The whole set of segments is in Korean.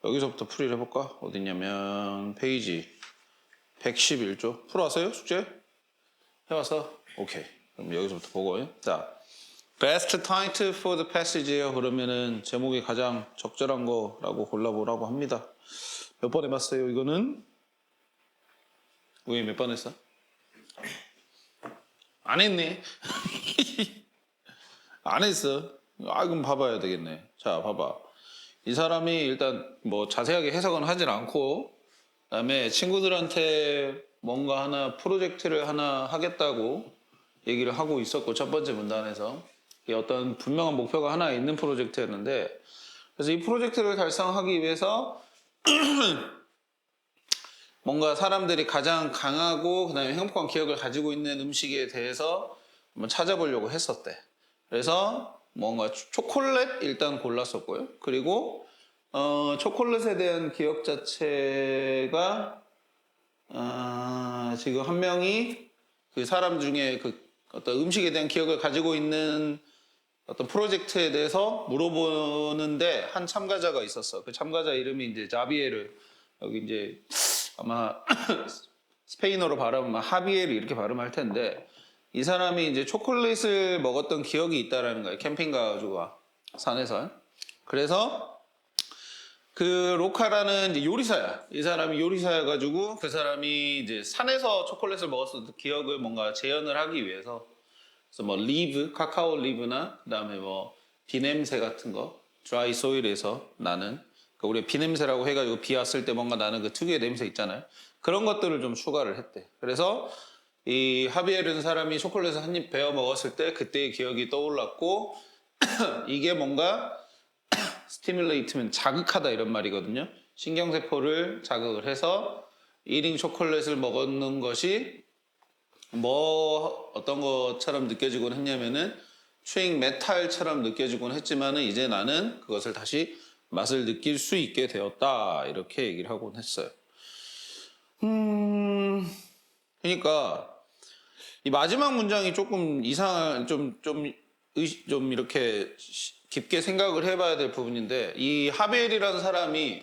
여기서부터 풀이를 해볼까? 어딨냐면 페이지 111조. 풀어왔어요? 숙제? 해와서? 오케이. 그럼 여기서부터 보고. 자, best title for the passage예요. 그러면은 제목이 가장 적절한 거라고 골라보라고 합니다. 몇 번 해봤어요? 이거는? 우리 몇 번 했어? 안 했네. 안 했어. 아, 그럼 봐봐야 되겠네. 자, 봐봐. 이 사람이 일단 뭐 자세하게 해석은 하진 않고, 그다음에 친구들한테 뭔가 하나 프로젝트를 하나 하겠다고 얘기를 하고 있었고, 첫 번째 문단에서 이게 어떤 분명한 목표가 하나 있는 프로젝트였는데, 그래서 이 프로젝트를 달성하기 위해서 뭔가 사람들이 가장 강하고 그다음에 행복한 기억을 가지고 있는 음식에 대해서 한번 찾아보려고 했었대. 그래서 뭔가 초콜릿 일단 골랐었고요. 그리고 초콜릿에 대한 기억 자체가 지금 한 명이 그 사람 중에 그 어떤 음식에 대한 기억을 가지고 있는 어떤 프로젝트에 대해서 물어보는데 한 참가자가 있었어. 그 참가자 이름이 이제 자비에르. 여기 이제 아마 스페인어로 발음하면 하비에르 이렇게 발음할 텐데 이 사람이 이제 초콜릿을 먹었던 기억이 있다라는 거예요. 캠핑 가가지고 산에서. 그래서 그 로카라는 이제 요리사야. 이 사람이 요리사여가지고 그 사람이 이제 산에서 초콜릿을 먹었던 기억을 뭔가 재현을 하기 위해서 그래서 뭐 리브, 카카오 리브나 그다음에 뭐 비냄새 같은 거 드라이 소일에서 나는 그러니까 우리 비냄새라고 해가지고 비 왔을 때 뭔가 나는 그 특유의 냄새 있잖아요. 그런 것들을 좀 추가를 했대. 그래서 이 하비에르는 사람이 초콜릿을 한 입 베어 먹었을 때 그때의 기억이 떠올랐고 이게 뭔가 스티뮬레이트면 자극하다 이런 말이거든요. 신경세포를 자극을 해서 1인 초콜릿을 먹는 것이 뭐 어떤 것처럼 느껴지곤 했냐면은 추잉 메탈처럼 느껴지곤 했지만은 이제 나는 그것을 다시 맛을 느낄 수 있게 되었다 이렇게 얘기를 하곤 했어요. 그러니까 이 마지막 문장이 조금 이상한 좀 이렇게 깊게 생각을 해봐야 될 부분인데 이 하벨이라는 사람이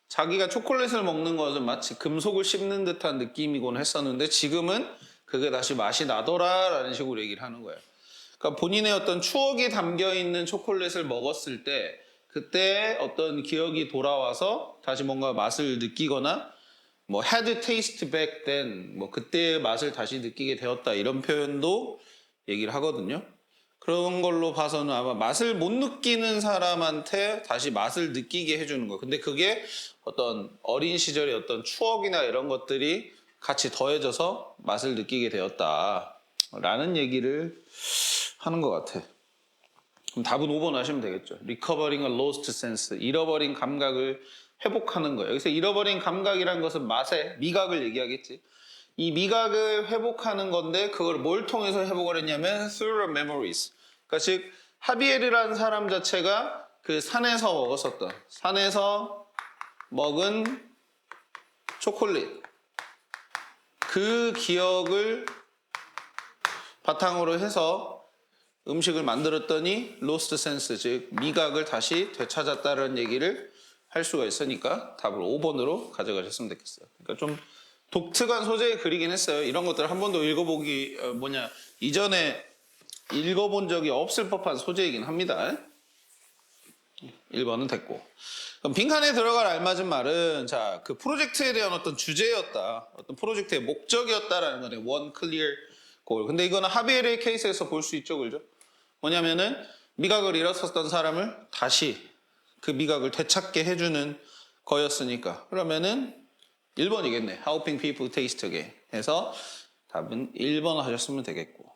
자기가 초콜릿을 먹는 것은 마치 금속을 씹는 듯한 느낌이곤 했었는데 지금은 그게 다시 맛이 나더라라는 식으로 얘기를 하는 거예요. 그러니까 본인의 어떤 추억이 담겨 있는 초콜릿을 먹었을 때 그때 어떤 기억이 돌아와서 다시 뭔가 맛을 느끼거나 뭐 had taste back then 뭐 그때의 맛을 다시 느끼게 되었다 이런 표현도 얘기를 하거든요. 그런 걸로 봐서는 아마 맛을 못 느끼는 사람한테 다시 맛을 느끼게 해주는 거예요. 근데 그게 어떤 어린 시절의 어떤 추억이나 이런 것들이 같이 더해져서 맛을 느끼게 되었다라는 얘기를 하는 것 같아. 그럼 답은 5번 하시면 되겠죠. Recovering a lost sense. 잃어버린 감각을 회복하는 거예요. 여기서 잃어버린 감각이란 것은 맛의 미각을 얘기하겠지. 이 미각을 회복하는 건데 그걸 뭘 통해서 회복을 했냐면 through the memories. 그러니까 즉 하비에르라는 사람 자체가 그 산에서 먹었었던 산에서 먹은 초콜릿 그 기억을 바탕으로 해서 음식을 만들었더니 lost sense 즉 미각을 다시 되찾았다는 얘기를 할 수가 있으니까 답을 5번으로 가져가셨으면 좋겠어요. 그러니까 좀 독특한 소재의 글이긴 했어요. 이런 것들을 한 번도 읽어보기 이전에 읽어본 적이 없을 법한 소재이긴 합니다. 1번은 됐고. 그럼 빈칸에 들어갈 알맞은 말은 자, 그 프로젝트에 대한 어떤 주제였다. 어떤 프로젝트의 목적이었다라는 거네. one clear goal. 근데 이거는 하비에르의 케이스에서 볼 수 있죠. 그죠? 뭐냐면은 미각을 잃었었던 사람을 다시 그 미각을 되찾게 해주는 거였으니까. 그러면은 1번이겠네. Helping people taste again. 해서 답은 1번 하셨으면 되겠고.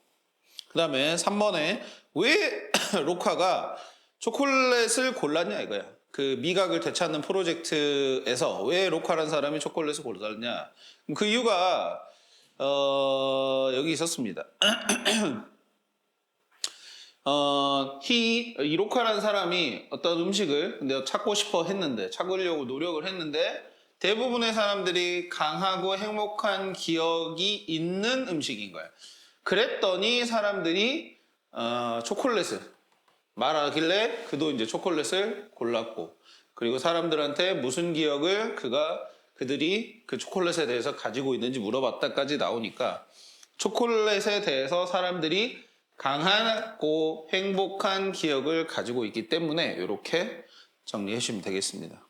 그 다음에 3번에 왜 로카가 초콜릿을 골랐냐 이거야. 그 미각을 되찾는 프로젝트에서 왜 로카라는 사람이 초콜릿을 골랐냐. 그 이유가 여기 있었습니다. 이 로카라는 사람이 어떤 음식을 근데 찾고 싶어 했는데 찾으려고 노력을 했는데 대부분의 사람들이 강하고 행복한 기억이 있는 음식인 거야. 그랬더니 사람들이 초콜릿을 말하길래 그도 이제 초콜릿을 골랐고 그리고 사람들한테 무슨 기억을 그들이 그 초콜릿에 대해서 가지고 있는지 물어봤다까지 나오니까 초콜릿에 대해서 사람들이 강하고 행복한 기억을 가지고 있기 때문에 이렇게 정리해 주시면 되겠습니다.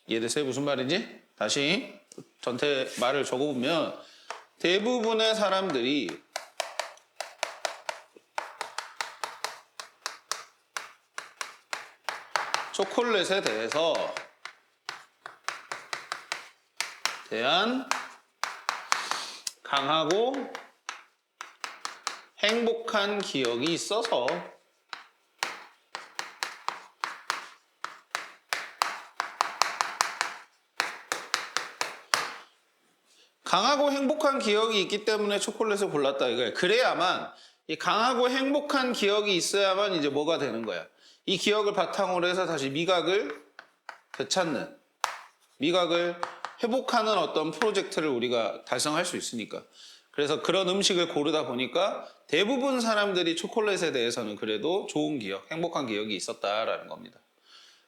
이해됐어요? 무슨 말인지? 다시 전체 말을 적어보면 대부분의 사람들이 초콜릿에 대한 강하고 행복한 기억이 있어서 강하고 행복한 기억이 있기 때문에 초콜릿을 골랐다 이거예요. 그래야만 이 강하고 행복한 기억이 있어야만 이제 뭐가 되는 거야. 이 기억을 바탕으로 해서 다시 미각을 되찾는, 미각을 회복하는 어떤 프로젝트를 우리가 달성할 수 있으니까. 그래서 그런 음식을 고르다 보니까 대부분 사람들이 초콜릿에 대해서는 그래도 좋은 기억, 행복한 기억이 있었다라는 겁니다.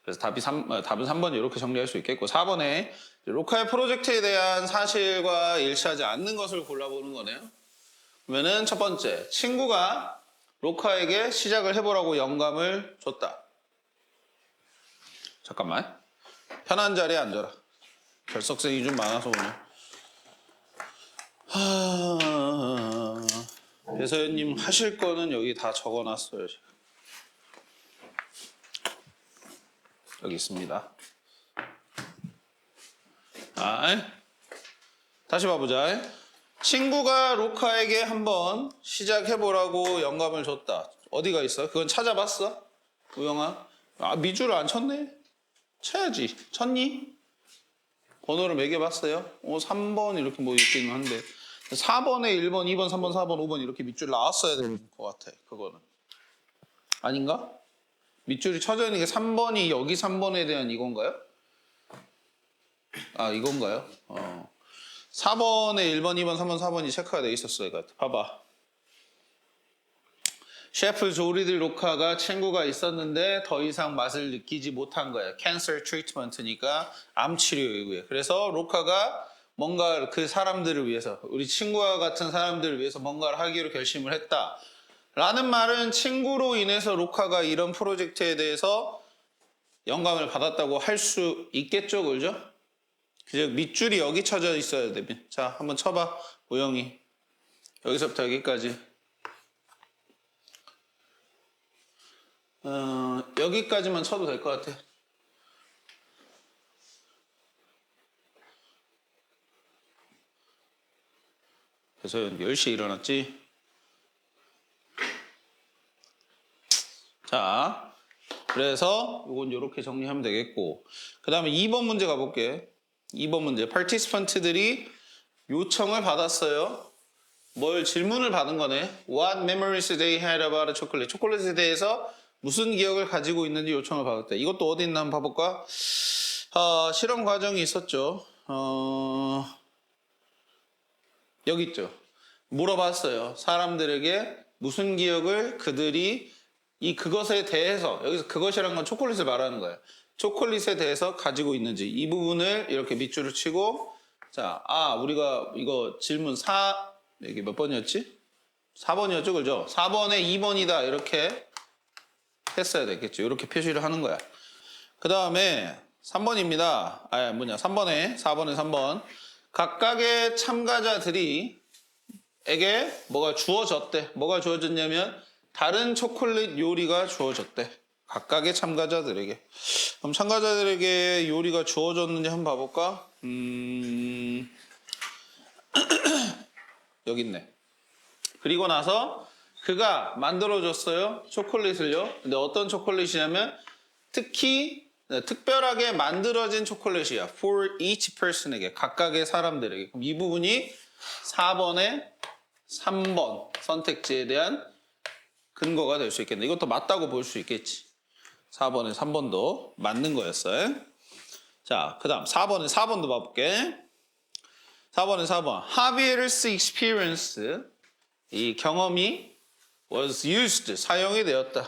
그래서 답은 3번 이렇게 정리할 수 있겠고 4번에 로카의 프로젝트에 대한 사실과 일치하지 않는 것을 골라보는 거네요. 그러면은 첫 번째, 친구가 로카에게 시작을 해보라고 영감을 줬다. 잠깐만. 편한 자리에 앉아라. 결석생이 좀 많아서 오늘. 배서연님 하실 거는 여기 다 적어놨어요. 여기 있습니다. 다시 봐보자. 친구가 로카에게 한번 시작해보라고 영감을 줬다. 어디가 있어? 그건 찾아봤어? 우영아? 미주를 안 쳤네? 쳐야지. 쳤니? 번호를 매겨봤어요? 3번 이렇게 뭐 있긴 한데 4번에 1번, 2번, 3번, 4번, 5번 이렇게 밑줄 나왔어야 되는 것 같아. 그거는. 아닌가? 밑줄이 쳐져 있는 게 3번이 여기 3번에 대한 이건가요? 이건가요? 4번에 1번, 2번, 3번, 4번이 체크가 돼 있었어요. 봐봐. 셰프 조리드 로카가 친구가 있었는데 더 이상 맛을 느끼지 못한 거야. 캔서 트리트먼트니까 암 치료에 의해. 그래서 로카가 뭔가 그 사람들을 위해서, 우리 친구와 같은 사람들을 위해서 뭔가를 하기로 결심을 했다. 라는 말은 친구로 인해서 로카가 이런 프로젝트에 대해서 영감을 받았다고 할 수 있겠죠, 그죠? 그죠? 밑줄이 여기 쳐져 있어야 돼. 자, 한번 쳐봐, 우영이. 여기서부터 여기까지. 여기까지만 쳐도 될 것 같아. 그래서 10시에 일어났지. 자, 그래서 이건 이렇게 정리하면 되겠고, 그 다음에 2번 문제 가볼게. 2번 문제. 파티시펀트들이 요청을 받았어요. 뭘 질문을 받은 거네. What memories they had about a chocolate? 초콜릿에 대해서 무슨 기억을 가지고 있는지 요청을 받았대. 이것도 어디 있나 한번 봐볼까? 실험 과정이 있었죠. 여기 있죠. 물어봤어요. 사람들에게 무슨 기억을 그들이 그것에 대해서, 여기서 그것이란 건 초콜릿을 말하는 거예요. 초콜릿에 대해서 가지고 있는지 이 부분을 이렇게 밑줄을 치고, 자, 우리가 이거 질문 이게 몇 번이었지? 4번이었죠, 그죠? 4번에 2번이다 이렇게 했어야 되겠죠. 이렇게 표시를 하는 거야. 그 다음에 3번입니다. 4번에 3번. 각각의 참가자들이 에게 뭐가 주어졌대. 뭐가 주어졌냐면 다른 초콜릿 요리가 주어졌대. 각각의 참가자들에게. 그럼 참가자들에게 요리가 주어졌는지 한번 봐볼까? 여기 있네. 그리고 나서 그가 만들어줬어요. 초콜릿을요. 근데 어떤 초콜릿이냐면 특별하게 만들어진 초콜릿이야. For each person에게, 각각의 사람들에게. 그럼 이 부분이 4번에 3번 선택지에 대한 근거가 될 수 있겠네. 이것도 맞다고 볼 수 있겠지. 4번에 3번도 맞는 거였어요. 자, 그 다음 4번도 봐볼게. 4번에 4번. Javier's experience, 이 경험이 was used, 사용이 되었다.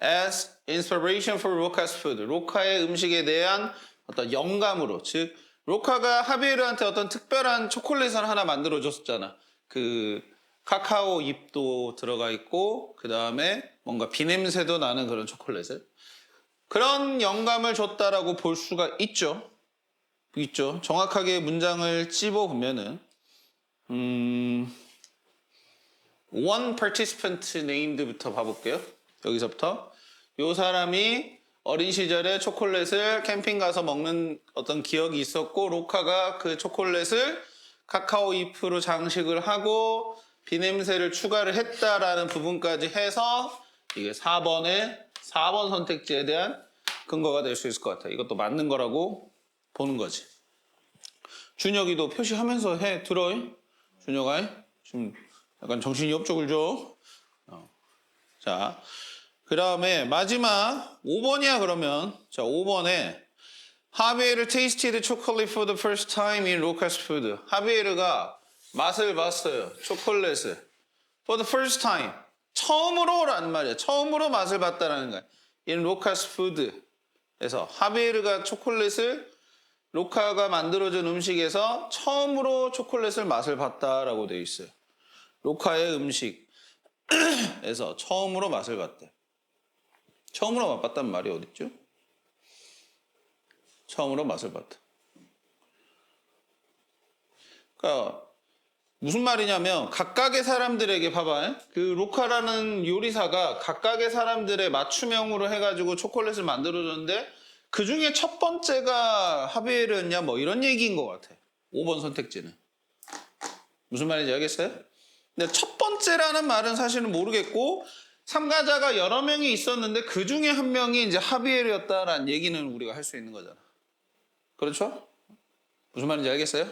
as inspiration for Roca's food. 로카의 음식에 대한 어떤 영감으로, 즉 로카가 하비에르한테 어떤 특별한 초콜릿을 하나 만들어줬었잖아. 그 카카오 잎도 들어가 있고 그 다음에 뭔가 비냄새도 나는 그런 초콜릿을. 그런 영감을 줬다라고 볼 수가 있죠. 있죠. 정확하게 문장을 찝어보면은 one participant named부터 봐볼게요. 여기서부터 요 사람이 어린 시절에 초콜릿을 캠핑 가서 먹는 어떤 기억이 있었고 로카가 그 초콜릿을 카카오 잎으로 장식을 하고 비냄새를 추가를 했다라는 부분까지 해서 이게 4번 선택지에 대한 근거가 될 수 있을 것 같아요. 이것도 맞는 거라고 보는 거지. 준혁이도 표시하면서 해. 들어. 준혁아. 지금 약간 정신이 업적을 줘. 자, 그 다음에 마지막 5번이야 그러면. 자, 5번에 하비에르 tasted chocolate for the first time in Roca's food. 하비에르가 맛을 봤어요. 초콜릿을. For the first time. 처음으로란 말이야. 처음으로 맛을 봤다라는 거야. In Roca's food에서 하비에르가 초콜릿을 로카가 만들어준 음식에서 처음으로 초콜릿을 맛을 봤다라고 되어 있어요. 로카의 음식에서 처음으로 맛을 봤대. 처음으로 맛봤다는 말이 어딨죠? 처음으로 맛을 봤다. 그러니까 무슨 말이냐면 각각의 사람들에게 봐봐. 그 로카라는 요리사가 각각의 사람들의 맞춤형으로 해가지고 초콜릿을 만들어줬는데 그 중에 첫 번째가 하비에르였냐 뭐 이런 얘기인 것 같아. 5번 선택지는. 무슨 말인지 알겠어요? 근데 첫 번째라는 말은 사실은 모르겠고 참가자가 여러 명이 있었는데 그 중에 한 명이 이제 하비에르였다라는 얘기는 우리가 할 수 있는 거잖아. 그렇죠? 무슨 말인지 알겠어요?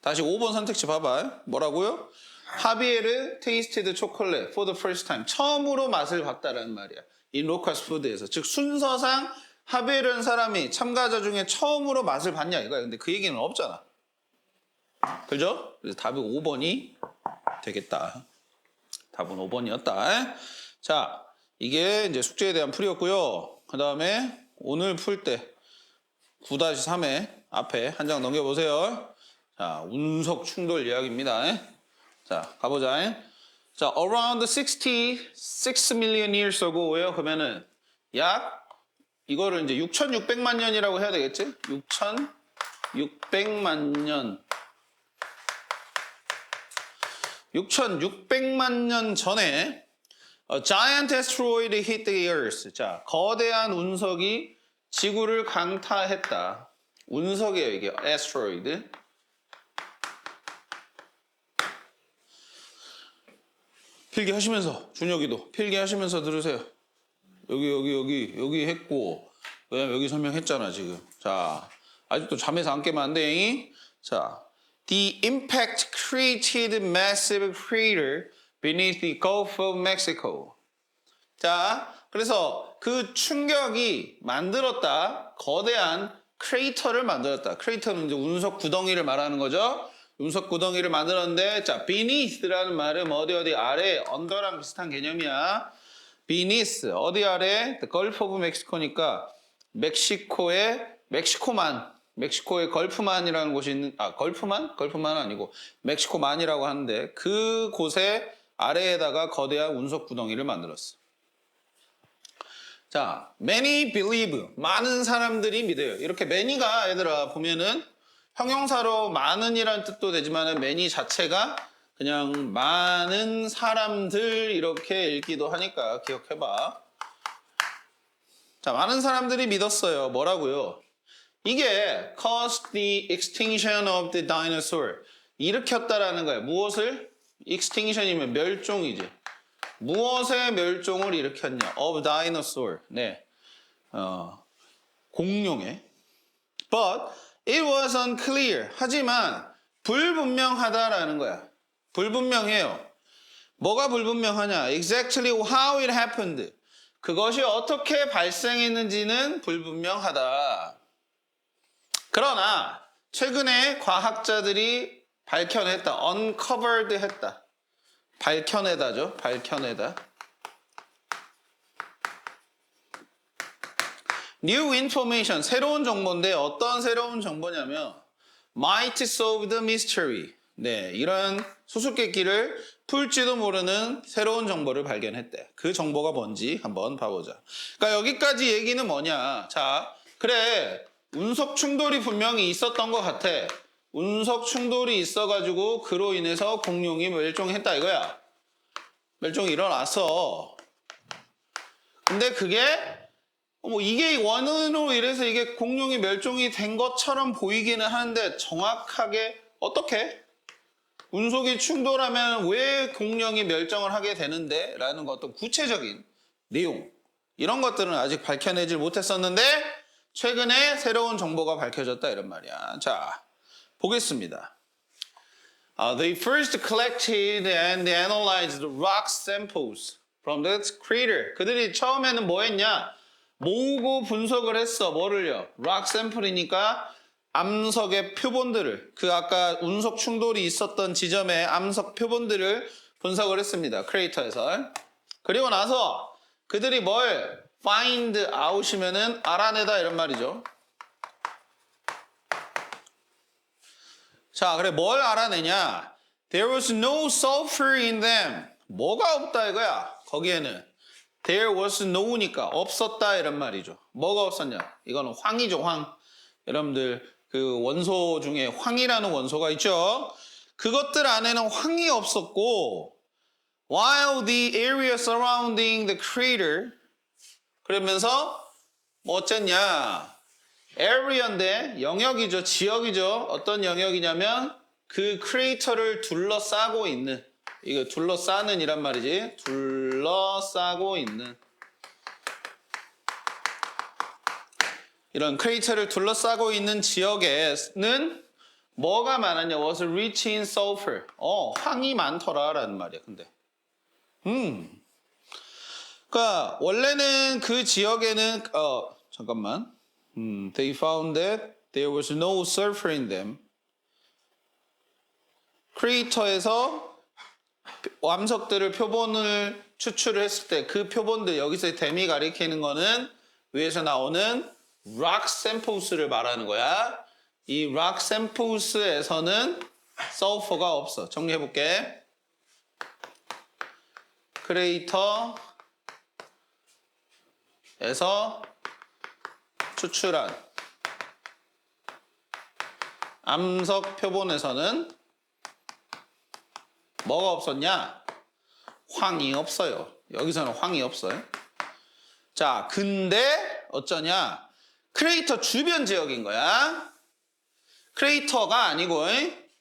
다시 5번 선택지 봐봐. 뭐라고요? 하비에르 tasted chocolate for the first time. 처음으로 맛을 봤다라는 말이야. in Roca's food에서. 즉 순서상 하비에르는 사람이 참가자 중에 처음으로 맛을 봤냐 이거야. 근데 그 얘기는 없잖아. 그죠? 그래서 답이 5번이 되겠다. 답은 5번이었다. 자, 이게 이제 숙제에 대한 풀이였고요. 그 다음에 오늘 풀 때 9-3에 앞에 한 장 넘겨보세요. 자, 운석 충돌 이야기입니다. 자, 가보자. 자, around 66 million years ago예요. 그러면은 약 이거를 이제 6,600만 년이라고 해야 되겠지? 6,600만 년. 6,600만 년 전에 a giant asteroid hit the earth. 자, 거대한 운석이 지구를 강타했다. 운석이에요, 이게 asteroid. 필기하시면서 준혁이도 필기하시면서 들으세요. 여기 했고 왜냐면 여기 설명했잖아 지금. 자, 아직도 잠에서 안 깨면 안 돼. 자, the impact created massive crater beneath the Gulf of Mexico. 자, 그래서 그 충격이 만들었다. 거대한 크레이터를 만들었다. 크레이터는 이제 운석 구덩이를 말하는 거죠. 운석 구덩이를 만들었는데, 자, beneath라는 말은 어디 아래, under랑 비슷한 개념이야. beneath 어디 아래? The Gulf of Mexico니까 멕시코의 걸프만이라는 곳이 있는, 걸프만? 걸프만은 아니고 멕시코만이라고 하는데 그 곳의 아래에다가 거대한 운석 구덩이를 만들었어. 자, many believe 많은 사람들이 믿어요. 이렇게 many가 얘들아 보면은 형용사로 많은이라는 뜻도 되지만 many 자체가 그냥 많은 사람들 이렇게 읽기도 하니까 기억해봐. 자, 많은 사람들이 믿었어요. 뭐라고요? 이게 caused the extinction of the dinosaur. 일으켰다라는 거예요. 무엇을? extinction이면 멸종이지. 무엇의 멸종을 일으켰냐? of dinosaur. 네. 공룡의. But it was unclear. 하지만 불분명하다라는 거야. 불분명해요. 뭐가 불분명하냐? Exactly how it happened. 그것이 어떻게 발생했는지는 불분명하다. 그러나 최근에 과학자들이 밝혀냈다. uncovered 했다. 밝혀내다죠. 밝혀내다. New information, 새로운 정보인데 어떤 새로운 정보냐면 might solve the mystery. 네, 이런 수수께끼를 풀지도 모르는 새로운 정보를 발견했대. 그 정보가 뭔지 한번 봐보자. 그러니까 여기까지 얘기는 뭐냐. 자, 그래. 운석 충돌이 분명히 있었던 것 같아. 운석 충돌이 있어가지고 그로 인해서 공룡이 멸종했다 이거야. 멸종이 일어났어. 근데 그게 뭐 이게 원인으로 이래서 이게 공룡이 멸종이 된 것처럼 보이기는 하는데 정확하게 어떻게? 운석이 충돌하면 왜 공룡이 멸종을 하게 되는데? 라는 것도 구체적인 내용 이런 것들은 아직 밝혀내질 못했었는데 최근에 새로운 정보가 밝혀졌다 이런 말이야. 자, 보겠습니다. They first collected and analyzed rock samples from the crater. 그들이 처음에는 뭐 했냐? 모으고 분석을 했어. 뭐를요? rock sample이니까 암석의 표본들을, 그 아까 운석 충돌이 있었던 지점의 암석 표본들을 분석을 했습니다. 크레이터에서. 그리고 나서 그들이 뭘 find out이면은 알아내다 이런 말이죠. 자, 그래 뭘 알아내냐? There was no sulfur in them. 뭐가 없다 이거야. 거기에는 there was no니까 없었다 이런 말이죠. 뭐가 없었냐? 이거는 황이죠, 황. 여러분들 그 원소 중에 황이라는 원소가 있죠. 그것들 안에는 황이 없었고 while the area surrounding the crater 그러면서 뭐 어쨌냐? area인데 영역이죠. 지역이죠. 어떤 영역이냐면 그 크레이터를 둘러싸고 있는 이거 둘러싸는 이란 말이지. 둘러싸고 있는 이런 크레이터를 둘러싸고 있는 지역에는 뭐가 많았냐? was rich in sulfur. 황이 많더라라는 말이야. 근데 그러니까 원래는 그 지역에는 잠깐만. They found that there was no sulfur in them. 크레이터에서 암석들을 표본을 추출을 했을 때 그 표본들 여기서 댐이 가리키는 거는 위에서 나오는 rock samples를 말하는 거야. 이 rock samples에서는 sulfur가 없어. 정리해 볼게. 크레이터에서 추출한 암석 표본에서는 뭐가 없었냐? 황이 없어요. 여기서는 황이 없어요. 자, 근데 어쩌냐? 크레이터 주변 지역인 거야. 크레이터가 아니고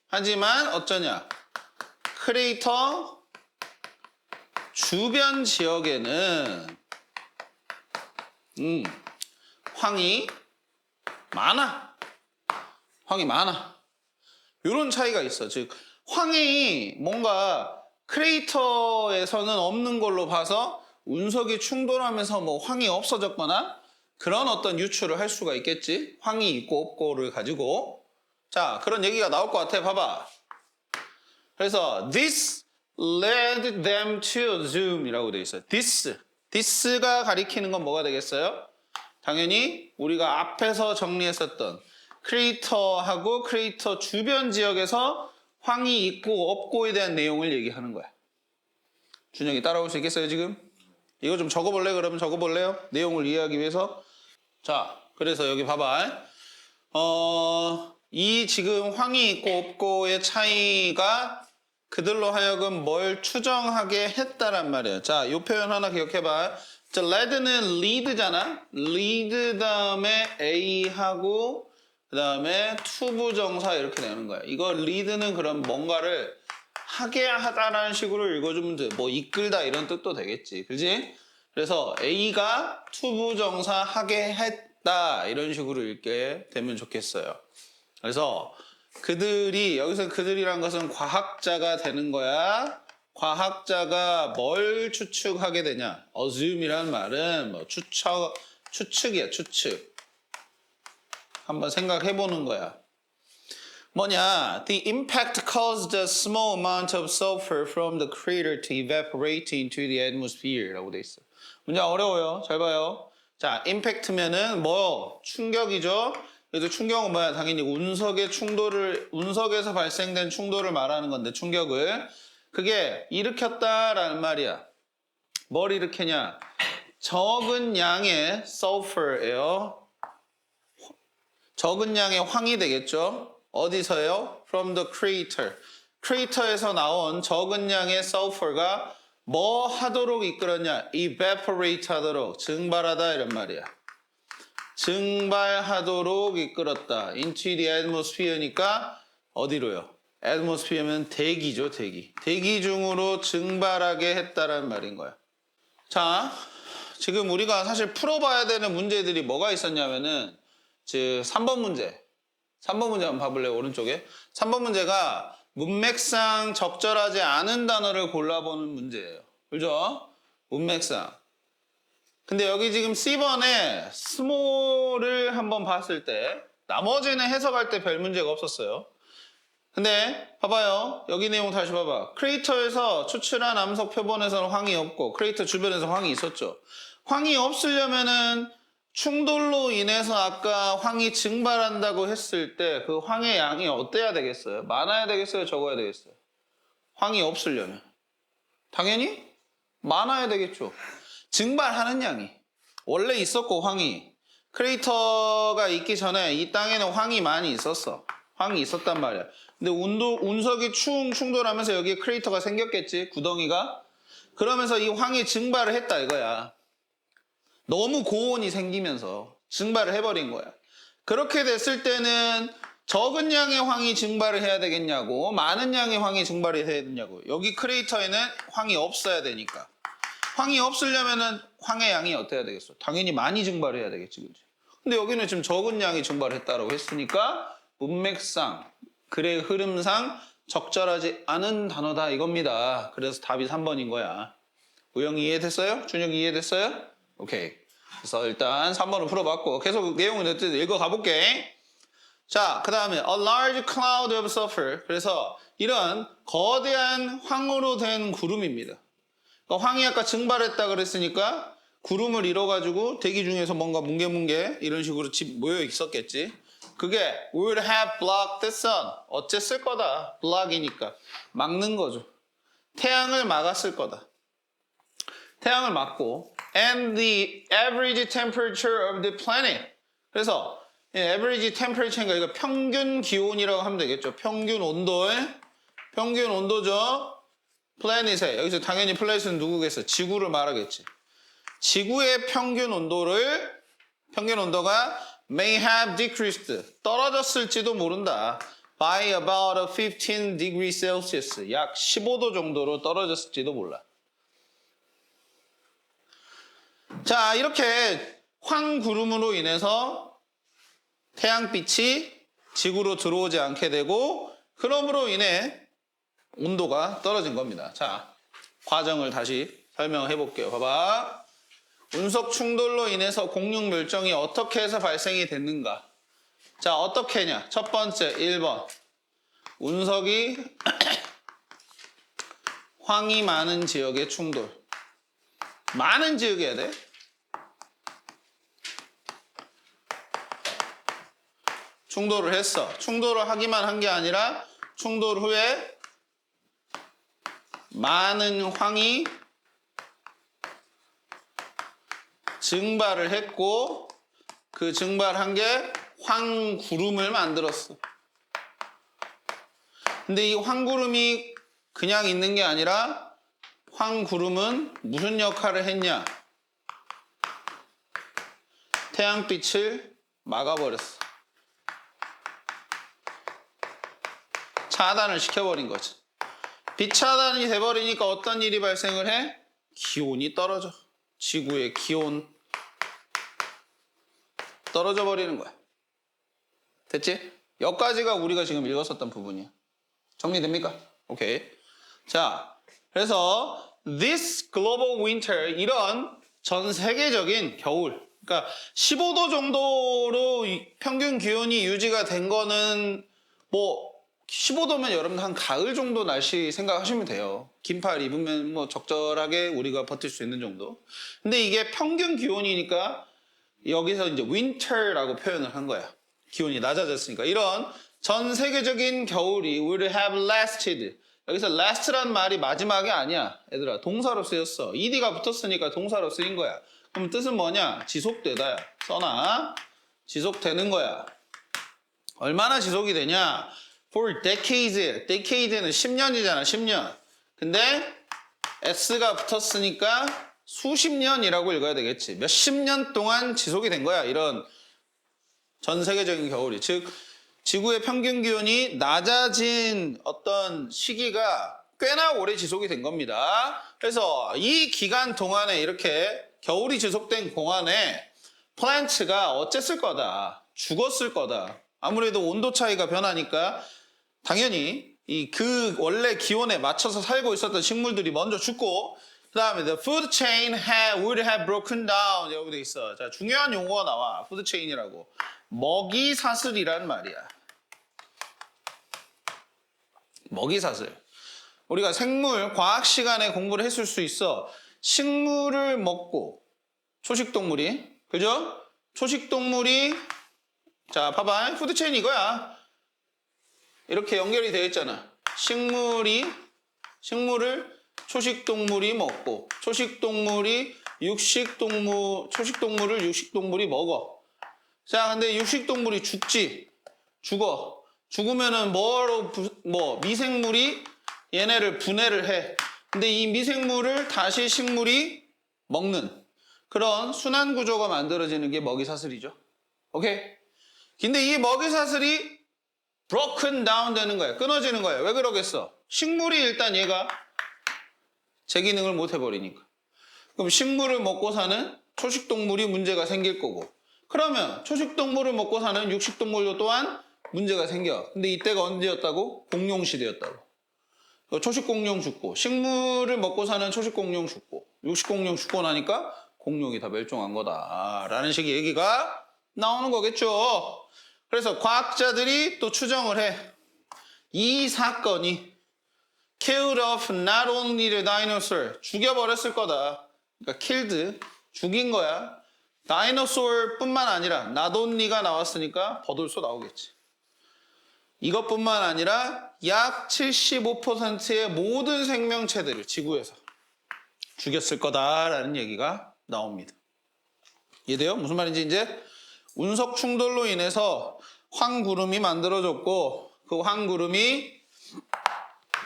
하지만 어쩌냐? 크레이터 주변 지역에는 황이 많아. 황이 많아. 이런 차이가 있어. 즉 황이 뭔가 크레이터에서는 없는 걸로 봐서 운석이 충돌하면서 뭐 황이 없어졌거나 그런 어떤 유추를 할 수가 있겠지. 황이 있고 없고를 가지고. 자, 그런 얘기가 나올 것 같아. 봐봐. 그래서 this led them to assume이라고 돼 있어요. this가 가리키는 건 뭐가 되겠어요? 당연히 우리가 앞에서 정리했었던 크레이터하고 크레이터 주변 지역에서 황이 있고 없고에 대한 내용을 얘기하는 거야. 준영이 따라올 수 있겠어요 지금? 이거 좀 적어볼래? 그러면 적어볼래요? 내용을 이해하기 위해서. 자, 그래서 여기 봐봐. 이 지금 황이 있고 없고의 차이가 그들로 하여금 뭘 추정하게 했다란 말이에요. 자, 이 표현 하나 기억해봐. 자, lead는 lead잖아. lead 다음에 A하고 그 다음에 투부정사 이렇게 내는 거야. 이거 lead는 그럼 뭔가를 하게 하다라는 식으로 읽어주면 돼. 뭐 이끌다 이런 뜻도 되겠지. 그지? 그래서 A가 투부정사 하게 했다 이런 식으로 읽게 되면 좋겠어요. 그래서 그들이 여기서 그들이란 것은 과학자가 되는 거야. 과학자가 뭘 추측하게 되냐? assume이라는 말은 뭐 추측이야, 추측. 한번 생각해 보는 거야. 뭐냐? The impact caused a small amount of sulfur from the crater to evaporate into the atmosphere 라고 돼 있어. 문제 어려워요. 잘 봐요. 자, 임팩트면은 뭐 충격이죠. 그래서 충격은 뭐야? 당연히 운석에서 발생된 충돌을 말하는 건데 충격을 그게 일으켰다라는 말이야. 뭘 일으키냐? 적은 양의 sulfur예요. 적은 양의 황이 되겠죠. 어디서요? From the crater. crater에서 나온 적은 양의 sulfur가 뭐 하도록 이끌었냐? evaporate 하도록, 증발하다 이런 말이야. 증발하도록 이끌었다. into the atmosphere니까 어디로요? atmosphere면 대기죠, 대기. 대기 중으로 증발하게 했다라는 말인 거야. 자, 지금 우리가 사실 풀어봐야 되는 문제들이 뭐가 있었냐면은 3번 문제. 3번 문제 한번 봐볼래요, 오른쪽에. 3번 문제가 문맥상 적절하지 않은 단어를 골라보는 문제예요. 그죠? 문맥상. 근데 여기 지금 C번에 small을 한번 봤을 때 나머지는 해석할 때 별 문제가 없었어요. 근데 봐봐요. 여기 내용 다시 봐봐. 크레이터에서 추출한 암석 표본에서는 황이 없고 크레이터 주변에서 황이 있었죠. 황이 없으려면은 충돌로 인해서 아까 황이 증발한다고 했을 때 그 황의 양이 어때야 되겠어요? 많아야 되겠어요? 적어야 되겠어요? 황이 없으려면. 당연히 많아야 되겠죠. 증발하는 양이. 원래 있었고 황이. 크레이터가 있기 전에 이 땅에는 황이 많이 있었어. 황이 있었단 말이야. 근데 운석이 충돌하면서 여기에 크레이터가 생겼겠지. 구덩이가. 그러면서 이 황이 증발을 했다 이거야. 너무 고온이 생기면서 증발을 해버린 거야. 그렇게 됐을 때는 적은 양의 황이 증발을 해야 되겠냐고 많은 양의 황이 증발을 해야 되냐고. 여기 크레이터에는 황이 없어야 되니까. 황이 없으려면은 황의 양이 어때야 되겠어? 당연히 많이 증발해야 되겠지. 그치? 근데 여기는 지금 적은 양이 증발했다라고 했으니까 문맥상, 글의 흐름상 적절하지 않은 단어다 이겁니다. 그래서 답이 3번인 거야. 우영이 이해됐어요? 준혁이 이해됐어요? 오케이. 그래서 일단 3번을 풀어봤고 계속 내용을 읽어가 볼게. 자, 그 다음에 a large cloud of sulfur. 그래서 이런 거대한 황으로 된 구름입니다. 그러니까 황이 아까 증발했다 그랬으니까 구름을 이뤄가지고 대기 중에서 뭔가 뭉게뭉게 이런 식으로 모여 있었겠지. 그게 would have blocked the sun. 어쨌을 거다. block이니까. 막는 거죠. 태양을 막았을 거다. 태양을 막고 and the average temperature of the planet. 그래서 average temperature가 이거 평균 기온이라고 하면 되겠죠. 평균 온도죠. 플래닛에 여기서 당연히 플래닛은 누구겠어? 지구를 말하겠지. 지구의 평균 온도가 may have decreased. 떨어졌을지도 모른다. by about 15 degrees Celsius. 약 15도 정도로 떨어졌을지도 몰라. 자, 이렇게 황구름으로 인해서 태양빛이 지구로 들어오지 않게 되고 그럼으로 인해 온도가 떨어진 겁니다. 자, 과정을 다시 설명해 볼게요. 봐봐. 운석 충돌로 인해서 공룡 멸종이 어떻게 해서 발생이 됐는가? 자, 어떻게 했냐? 첫 번째, 1번. 운석이 황이 많은 지역의 충돌. 많은 지역이어야 돼. 충돌을 했어. 충돌을 하기만 한 게 아니라 충돌 후에 많은 황이 증발을 했고 그 증발한 게 황구름을 만들었어. 근데 이 황구름이 그냥 있는 게 아니라 황구름은 무슨 역할을 했냐? 태양빛을 막아버렸어. 차단을 시켜버린 거지. 빛 차단이 돼버리니까 어떤 일이 발생을 해? 기온이 떨어져. 지구의 기온 떨어져 버리는 거야. 됐지? 여기까지가 우리가 지금 읽었었던 부분이야. 정리됩니까? 오케이. 자, 그래서 this global winter, 이런 전 세계적인 겨울, 그러니까 15도 정도로 평균 기온이 유지가 된 거는 뭐 15도면 여러분 한 가을 정도 날씨 생각하시면 돼요. 긴팔 입으면 뭐 적절하게 우리가 버틸 수 있는 정도. 근데 이게 평균 기온이니까 여기서 이제 winter라고 표현을 한 거야. 기온이 낮아졌으니까. 이런 전 세계적인 겨울이 would have lasted. 여기서 last란 말이 마지막이 아니야. 얘들아, 동사로 쓰였어. ed가 붙었으니까 동사로 쓰인 거야. 그럼 뜻은 뭐냐? 지속되다야. 써놔. 지속되는 거야. 얼마나 지속이 되냐? For decades. decade는 10년이잖아. 10년. 근데 s가 붙었으니까 수십 년이라고 읽어야 되겠지. 몇십 년 동안 지속이 된 거야. 이런 전 세계적인 겨울이. 즉 지구의 평균 기온이 낮아진 어떤 시기가 꽤나 오래 지속이 된 겁니다. 그래서 이 기간 동안에 이렇게 겨울이 지속된 동안에 플랜트가 어쨌을 거다. 죽었을 거다. 아무래도 온도 차이가 변하니까 당연히 그 원래 기온에 맞춰서 살고 있었던 식물들이 먼저 죽고 그 다음에 the food chain would have broken down 여기 돼 있어. 자, 중요한 용어가 나와. food chain이라고. 먹이 사슬이란 말이야. 먹이 사슬. 우리가 생물 과학 시간에 공부를 했을 수 있어. 식물을 먹고 초식동물이 그죠? 초식동물이 자 봐봐. 푸드 체인 이거야. 이렇게 연결이 되어 있잖아. 식물을 초식동물이 먹고 초식동물을 육식동물이 먹어. 자, 근데 육식동물이 죽어. 죽으면은 미생물이 얘네를 분해를 해. 근데 이 미생물을 다시 식물이 먹는 그런 순환 구조가 만들어지는 게 먹이사슬이죠. 오케이? 근데 이 먹이사슬이 broken down 되는 거야. 끊어지는 거야. 왜 그러겠어? 식물이 일단 얘가 제 기능을 못 해버리니까. 그럼 식물을 먹고 사는 초식동물이 문제가 생길 거고. 그러면 초식동물을 먹고 사는 육식동물도 또한 문제가 생겨. 근데 이때가 언제였다고? 공룡시대였다고. 초식공룡 죽고 식물을 먹고 사는 초식공룡 죽고 육식공룡 죽고 나니까 공룡이 다 멸종한 거다라는 식의 얘기가 나오는 거겠죠. 그래서 과학자들이 또 추정을 해. 이 사건이 killed off not only the dinosaur 죽여버렸을 거다. 그러니까 killed 죽인 거야. 다이너소어뿐만 아니라 not only가 나왔으니까 버돌소 나오겠지. 이것뿐만 아니라 약 75%의 모든 생명체들을 지구에서 죽였을 거다라는 얘기가 나옵니다. 이해돼요? 무슨 말인지 이제 운석 충돌로 인해서 황구름이 만들어졌고 그 황구름이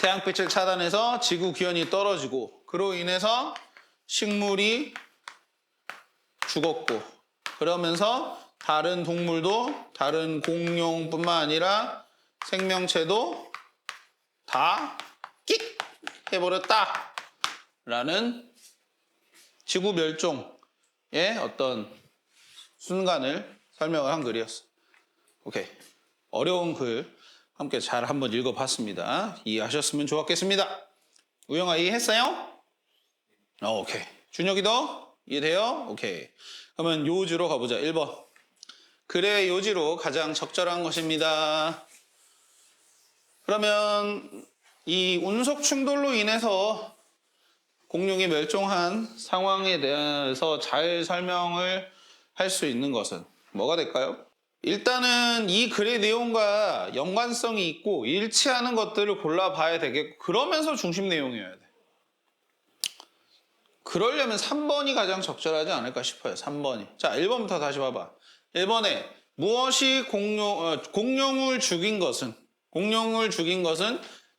태양빛을 차단해서 지구 기온이 떨어지고 그로 인해서 식물이 죽었고 그러면서 다른 동물도 다른 공룡뿐만 아니라 생명체도 다 끽 해버렸다 라는 지구 멸종의 어떤 순간을 설명을 한 글이었어. 오케이. 어려운 글 함께 잘 한번 읽어봤습니다. 이해하셨으면 좋았겠습니다. 우영아 이해했어요? 오케이. 준혁이도 이해돼요? 오케이. 그러면 요지로 가보자. 1번. 글의 요지로 가장 적절한 것입니다. 그러면 이 운석 충돌로 인해서 공룡이 멸종한 상황에 대해서 잘 설명을 할 수 있는 것은 뭐가 될까요? 일단은 이 글의 내용과 연관성이 있고 일치하는 것들을 골라봐야 되겠고 그러면서 중심 내용이어야 돼. 그러려면 3번이 가장 적절하지 않을까 싶어요. 3번이. 자, 1번부터 다시 봐봐. 1번에 무엇이 공룡을 죽인 것은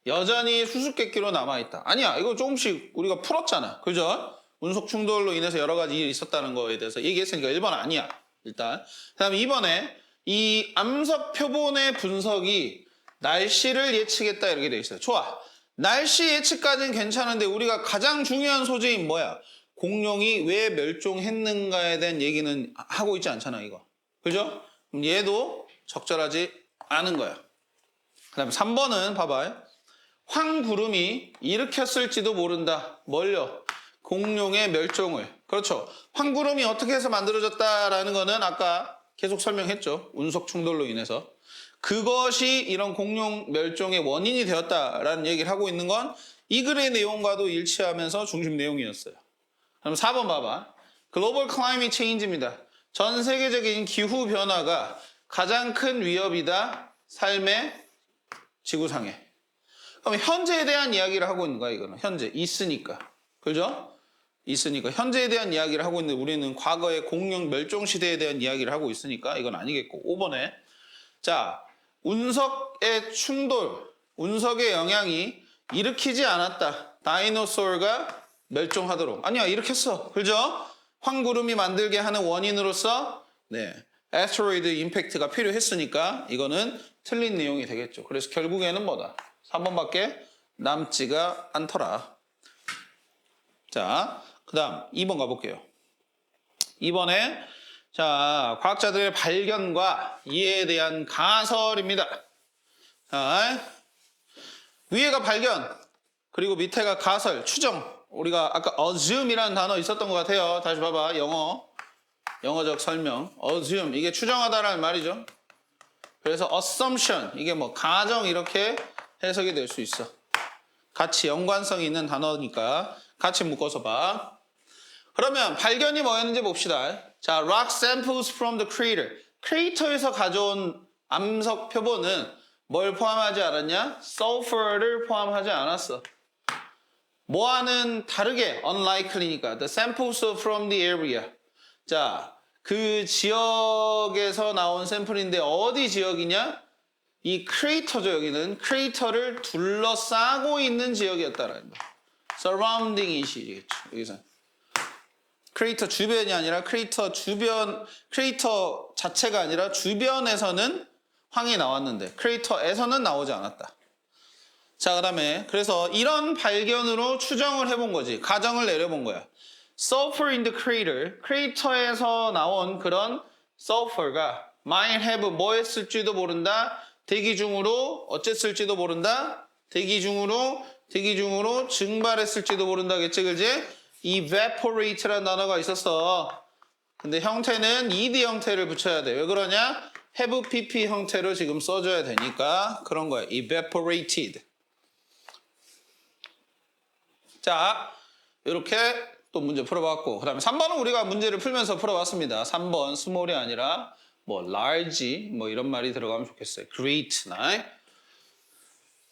여전히 수수께끼로 남아있다. 아니야. 이거 조금씩 우리가 풀었잖아. 그죠? 운석 충돌로 인해서 여러 가지 일이 있었다는 거에 대해서 얘기했으니까 1번 아니야. 일단. 그 다음에 2번에 이 암석 표본의 분석이 날씨를 예측했다 이렇게 돼 있어요. 좋아. 날씨 예측까지는 괜찮은데 우리가 가장 중요한 소재인 뭐야? 공룡이 왜 멸종했는가에 대한 얘기는 하고 있지 않잖아, 이거. 그죠? 그럼 얘도 적절하지 않은 거야. 그 다음에 3번은 봐봐요. 황구름이 일으켰을지도 모른다. 뭘요? 공룡의 멸종을. 그렇죠. 황구름이 어떻게 해서 만들어졌다라는 거는 아까 계속 설명했죠. 운석 충돌로 인해서. 그것이 이런 공룡 멸종의 원인이 되었다라는 얘기를 하고 있는 건 이 글의 내용과도 일치하면서 중심 내용이었어요. 그럼 4번 봐봐. 글로벌 클라이밋 체인지입니다. 전 세계적인 기후 변화가 가장 큰 위협이다. 삶의 지구상에. 그럼 현재에 대한 이야기를 하고 있는 거야, 이거는. 현재. 있으니까. 그죠? 있으니까. 현재에 대한 이야기를 하고 있는데 우리는 과거의 공룡 멸종 시대에 대한 이야기를 하고 있으니까 이건 아니겠고. 5번에. 자, 운석의 충돌, 운석의 영향이 일으키지 않았다. 다이노소어가 멸종하도록. 아니야, 일으켰어. 그죠? 황구름이 만들게 하는 원인으로서 애스테로이드 임팩트가 필요했으니까 이거는 틀린 내용이 되겠죠. 그래서 결국에는 뭐다? 3번밖에 남지가 않더라. 자, 그 다음 2번 가볼게요. 2번에 자, 과학자들의 발견과 이해에 대한 가설입니다. 자, 위에가 발견, 그리고 밑에가 가설, 추정. 우리가 아까 assume이라는 단어 있었던 것 같아요. 다시 봐봐. 영어적 설명. assume, 이게 추정하다라는 말이죠. 그래서 assumption, 이게 뭐 가정 이렇게 해석이 될 수 있어. 같이 연관성이 있는 단어니까 같이 묶어서 봐. 그러면 발견이 뭐였는지 봅시다. 자, rock samples from the crater. 크레이터에서 가져온 암석 표본은 뭘 포함하지 않았냐? sulfur를 포함하지 않았어. 뭐와는 다르게 unlikely니까 the samples from the area. 자, 그 지역에서 나온 샘플인데 어디 지역이냐? 이 크레이터죠. 여기는 크레이터를 둘러싸고 있는 지역이었다라는 거. surrounding이시겠죠. 여기서 크레이터 주변이 아니라 크레이터 자체가 아니라 주변에서는 황이 나왔는데 크레이터에서는 나오지 않았다. 자, 그다음에 그래서 이런 발견으로 추정을 해본 거지. 가정을 내려본 거야. Sulfur in the crater, 크레이터에서 나온 그런 sulfur가 might have 뭐 했을지도 모른다. 대기 중으로 어쨌을지도 모른다. 대기 중으로 증발했을지도 모른다겠지, 그지? evaporate라는 단어가 있었어. 근데 형태는 ed 형태를 붙여야 돼. 왜 그러냐? have pp 형태로 지금 써줘야 되니까 그런 거야. evaporated. 자, 이렇게 또 문제 풀어봤고, 그 다음에 3번은 우리가 문제를 풀면서 풀어봤습니다. 3번 small이 아니라 뭐 large 뭐 이런 말이 들어가면 좋겠어요. great나.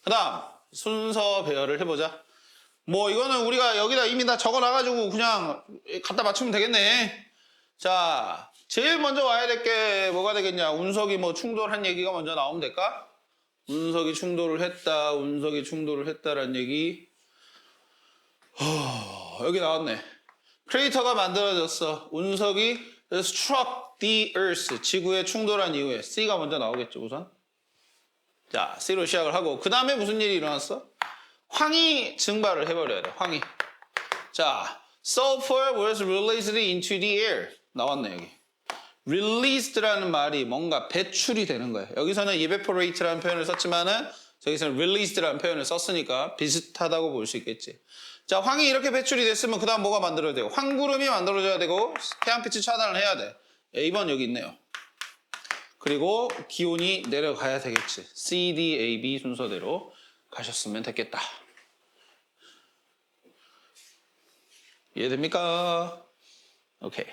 그 다음 순서 배열을 해보자. 뭐 이거는 우리가 여기다 이미 다 적어놔가지고 그냥 갖다 맞추면 되겠네. 자, 제일 먼저 와야 될 게 뭐가 되겠냐? 운석이 뭐 충돌한 얘기가 먼저 나오면 될까? 운석이 충돌을 했다라는 얘기. 여기 나왔네. 크레이터가 만들어졌어. 운석이 struck the earth, 지구에 충돌한 이후에 C가 먼저 나오겠죠, 우선. 자, C로 시작을 하고 그 다음에 무슨 일이 일어났어? 황이 증발을 해버려야 돼. 황이. 자, sulfur was released into the air. 나왔네, 여기. released라는 말이 뭔가 배출이 되는 거예요. 여기서는 evaporate라는 표현을 썼지만은 저기서는 released라는 표현을 썼으니까 비슷하다고 볼 수 있겠지. 자, 황이 이렇게 배출이 됐으면 그 다음 뭐가 만들어야 되고? 황구름이 만들어져야 되고 태양빛이 차단을 해야 돼. A번 여기 있네요. 그리고 기온이 내려가야 되겠지. C, D, A, B 순서대로 가셨으면 됐겠다. 이해됩니까? 오케이.